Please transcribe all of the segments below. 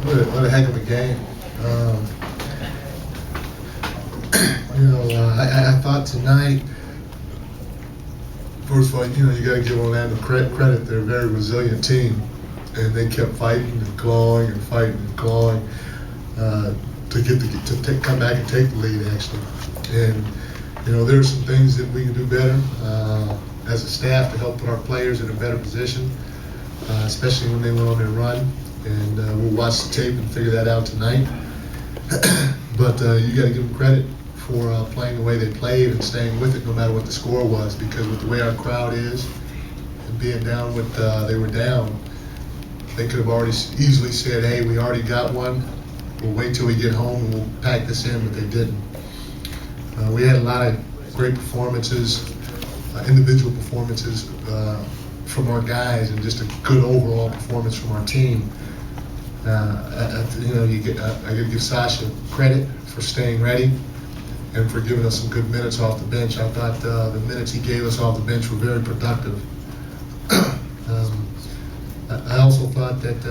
What a heck of a game. I thought tonight, first of all, you got to give Orlando credit. They're a very resilient team, and they kept fighting and clawing and fighting and clawing to come back and take the lead, actually. And there are some things that we can do better as a staff to help put our players in a better position, especially when they went on their run. And we'll watch the tape and figure that out tonight. But you got to give them credit for playing the way they played and staying with it no matter what the score was, because with the way our crowd is and being down what they were down, they could have already easily said, hey, we already got one, we'll wait till we get home and we'll pack this in, but they didn't. We had a lot of great performances, individual performances from our guys, and just a good overall performance from our team. I got to give Sasha credit for staying ready and for giving us some good minutes off the bench. I thought the minutes he gave us off the bench were very productive. I also thought that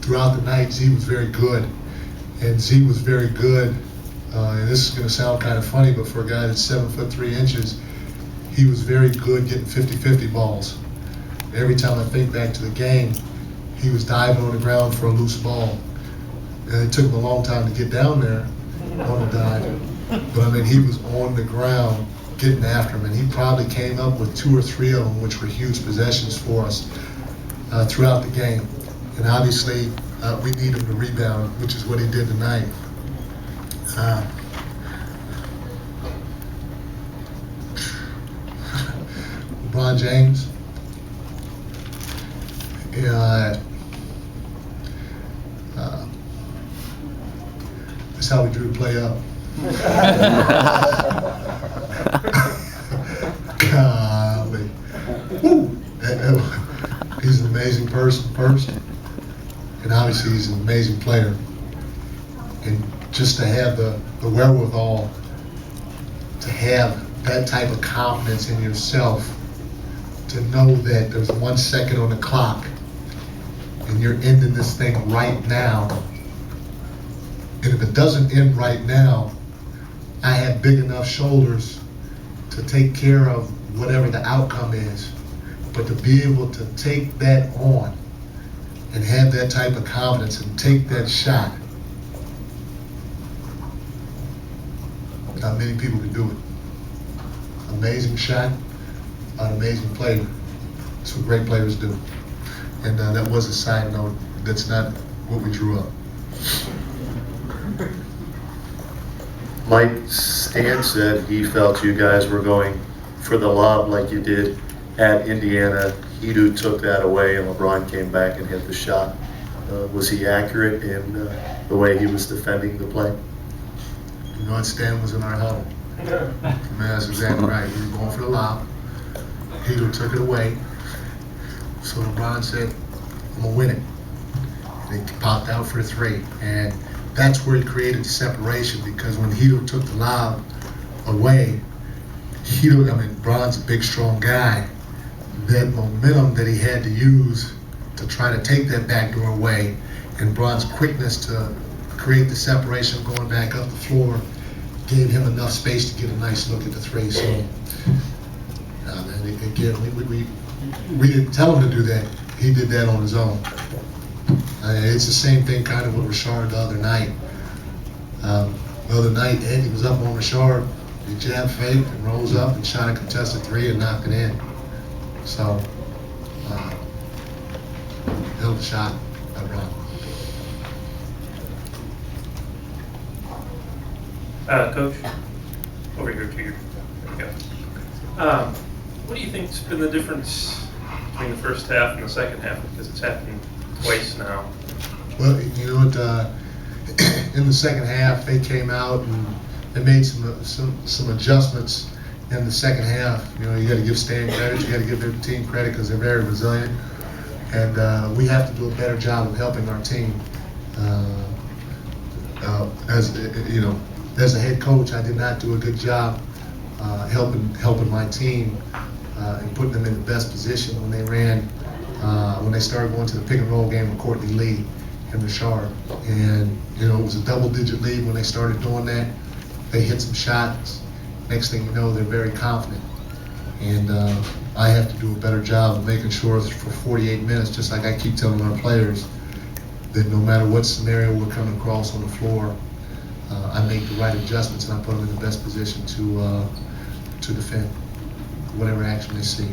throughout the night, Z was very good. And Z was very good, and this is going to sound kind of funny, but for a guy that's 7'3", he was very good getting 50-50 balls. Every time I think back to the game, he was diving on the ground for a loose ball. And it took him a long time to get down there on the dive. But I mean, he was on the ground getting after him, and he probably came up with 2 or 3 of them, which were huge possessions for us throughout the game. And obviously, we need him to rebound, which is what he did tonight. LeBron James. That's how we drew the play up. Golly. Woo. He's an amazing person first, and obviously he's an amazing player. And just to have the wherewithal to have that type of confidence in yourself, to know that there's 1 second on the clock and you're ending this thing right now. And if it doesn't end right now, I have big enough shoulders to take care of whatever the outcome is. But to be able to take that on and have that type of confidence and take that shot, not many people can do it. Amazing shot, an amazing player. That's what great players do. And that was a side note. That's not what we drew up. Mike Stan said he felt you guys were going for the lob like you did at Indiana. Hedo took that away and LeBron came back and hit the shot. Was he accurate in the way he was defending the play? You know what, Stan was in our huddle. Man, that's exactly right. He was going for the lob. Hedo took it away. So LeBron said, I'm going to win it. And he popped out for a 3. And that's where he created the separation, because when Hedo took the lob away, Bron's a big, strong guy. That momentum that he had to use to try to take that backdoor away, and Bron's quickness to create the separation going back up the floor, gave him enough space to get a nice look at the 3. So, again, we didn't tell him to do that. He did that on his own. It's the same thing kind of with Richard the other night. The other night, Andy was up on Richard. He jab faked and rose up and shot a contested 3 and knocked it in. So, hell of a shot by Bron. Coach, over here to you. There we go. What do you think's been the difference between the first half and the second half? Because it's happened twice now. Well, you know what? In the second half, they came out and they made some adjustments in the second half. You know, you got to give Stan credit, you got to give their team credit, because they're very resilient, and we have to do a better job of helping our team. As a head coach, I did not do a good job helping my team and putting them in the best position when they started going to the pick and roll game with Courtney Lee. and Richard. And, you know, it was a double-digit lead when they started doing that. They hit some shots. Next thing you know, they're very confident. And I have to do a better job of making sure for 48 minutes, just like I keep telling our players, that no matter what scenario we're coming across on the floor, I make the right adjustments and I put them in the best position to defend whatever action they see.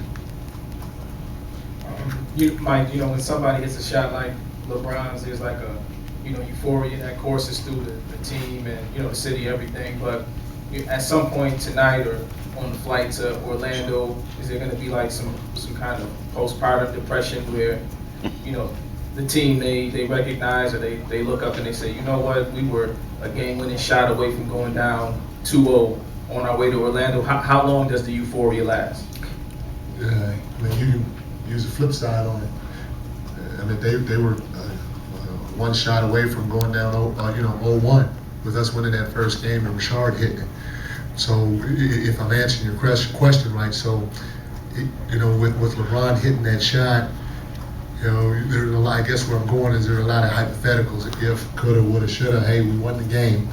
Mike, you know, when somebody hits a shot like LeBron's, there's like a, you know, euphoria that courses through the team and, you know, the city, everything. But at some point tonight or on the flight to Orlando, is there going to be like some kind of postpartum depression where, you know, the team, they recognize or they look up and they say, you know what, we were a game-winning shot away from going down 2-0 on our way to Orlando. How long does the euphoria last? I mean, you can use the flip side on it. I mean, they were one shot away from going down, 0-1 with us winning that first game and Richard hitting it. So if I'm answering your question right, so you know, with LeBron hitting that shot, you know, there's a lot. I guess where I'm going is there are a lot of hypotheticals. If, coulda, woulda, shoulda. Hey, we won the game.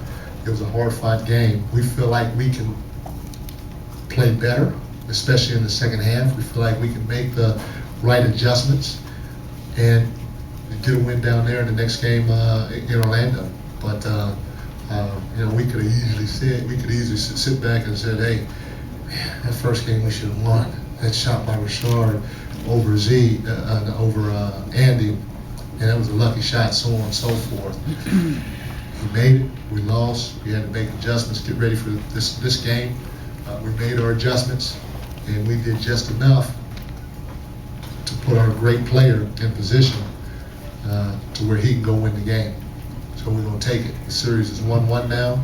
It was a hard-fought game. We feel like we can play better, especially in the second half. We feel like we can make the right adjustments and get a win down there in the next game in Orlando. But you know, we could easily sit back and said, hey, man, that first game we should have won. That shot by Richard over over Andy, and that was a lucky shot, so on and so forth. We made it. We lost. We had to make adjustments, get ready for this game. We made our adjustments, and we did just enough to put our great player in position to where he can go win the game. So we're going to take it. The series is 1-1 now.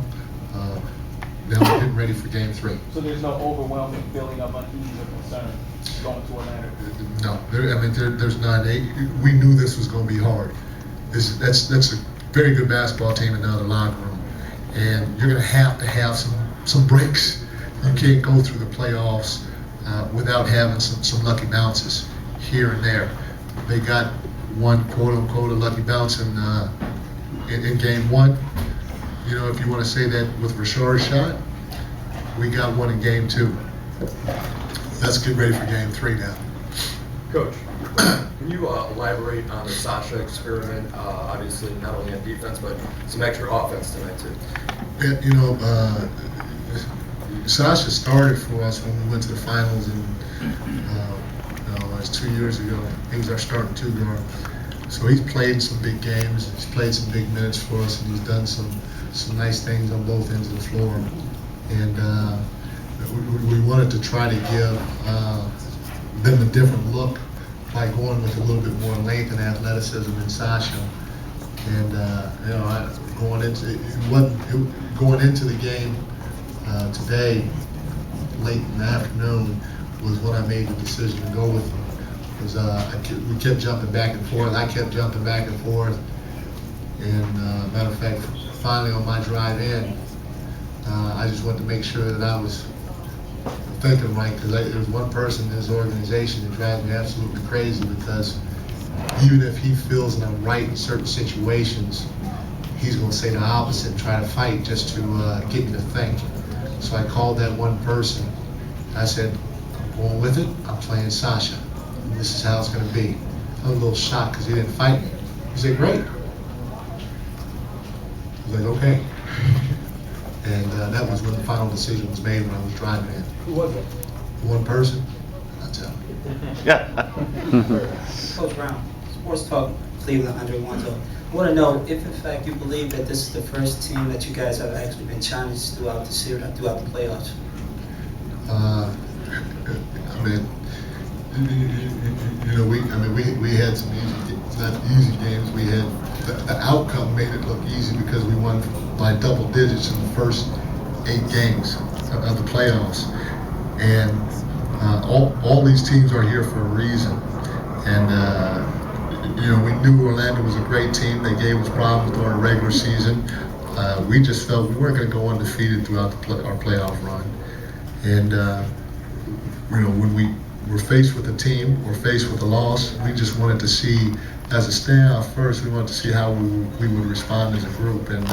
Now we're getting ready for Game 3. So there's no overwhelming feeling of unease or concern going to Orlando? No, there's none. We knew this was going to be hard. That's a very good basketball team in the other locker room, and you're going to have some breaks. You can't go through the playoffs without having some lucky bounces here and there. They got one quote-unquote a lucky bounce in Game 1. You know, if you want to say that with Richard's shot, we got one in Game 2. Let's get ready for Game 3 now. Coach, can you elaborate on the Sasha experiment? Obviously, not only on defense, but some extra offense tonight, too. Yeah, you know, Sasha started for us when we went to the finals, and it was 2 years ago. He was our starting two guard. So he's played some big games. He's played some big minutes for us, and he's done some nice things on both ends of the floor. And we wanted to try to give them a different look by going with a little bit more length and athleticism in Sasha. And you know, going into the game today, late in the afternoon, was when I made the decision to go with him. Because we kept jumping back and forth. I kept jumping back and forth. And matter of fact, finally on my drive in, I just wanted to make sure that I was thinking right, because there's one person in this organization that drives me absolutely crazy, because even if he feels that I'm right in certain situations, he's going to say the opposite and try to fight just to get me to think. So I called that one person. I said, I'm going with it. I'm playing Sasha. And this is how it's going to be. I was a little shocked because he didn't fight me. He said, great. I was like, okay. And that was when the final decision was made when I was driving in. Who was it? One person, I'll tell you. Coach Brown, Sports Talk Cleveland, Andre Wanto. I want to know if, in fact, you believe that this is the first team that you guys have actually been challenged throughout the series, throughout the playoffs. I mean, you know, we had some easy games. We had the outcome made it look easy because we won by double digits in the first 8 games of the playoffs, and all these teams are here for a reason. And you know, we knew Orlando was a great team. They gave us problems during the regular season. We just felt we weren't going to go undefeated throughout our playoff run. And you know, when we were faced with a team or faced with a loss, we just wanted to see as a staff, first we wanted to see how we would respond as a group, and